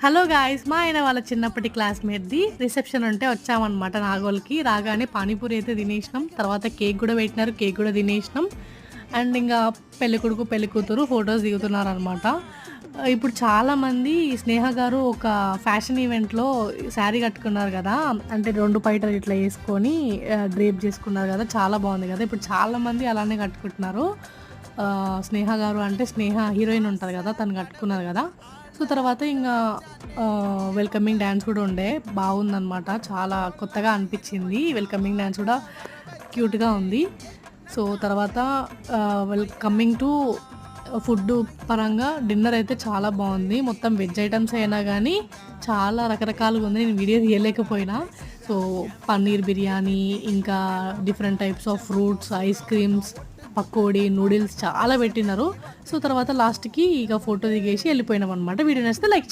Hello guys! మా ఆయన వాళ్ళ చిన్నప్పటి క్లాస్‌మేట్‌ది రిసెప్షన్ ఉంటే వచ్చామనమాట నాగోల్‌కి. రాగానే పానీపూరి అయితే తినేసినాం. తర్వాత కేక్ గూడా పెట్టినారు. కేక్ గూడా తినేసినాం. అండ్ ఇంగా పెళ్ళికొడుకు, పెళ్ళికూతురు ఫోటోస్ దిగుతున్నారనమాట. ఇప్పుడు చాలామంది స్నేహ గారు ఒక ఫ్యాషన్ ఈవెంట్‌లో శారీ కట్టుకున్నారు గదా! అంటే 2 పైటలు ఇట్లా యేసుకొని డ్రేప్ చేసుకున్నారు గదా! చాలా బాగుంది గదా! ఇప్పుడు చాలామంది అలానే కట్టుకుంటున్నారు. స్నేహ గారు అంటే స్నేహ హీరోయిన్ ఉంటది గదా! తను కట్టుకున్నారు గదా! సో, తర్వాత ఇంగా వెల్కమింగ్ డాన్స్ కూడా ఉండే. బాగుందనమాట. చాలా కొత్తగా అనిపిచ్చింది. వెల్కమింగ్ డాన్స్ కూడా క్యూట్‌గా ఉంది. సో, తర్వాత కమింగ్ టు ఫుడ్డు పరంగా డిన్నర్ అయితే చాలా బావుంది. మొత్తం వెజ్ ఐటెమ్స్ అయినా గానీ చాలా రకరకాలుగా ఉంది. నేను వీడియో తీయలేకపోయినా. సో, పన్నీర్ బిర్యానీ, ఇంకా different types of fruits, ice creams, pakodi, noodles చాలా పెట్టినారు. సో, తర్వాత లాస్ట్‌కి ఇక ఫోటో దిగేసి ఎళ్ళిపోయినామనమాట. వీడియో నచ్చితే లైక్ చేయండి.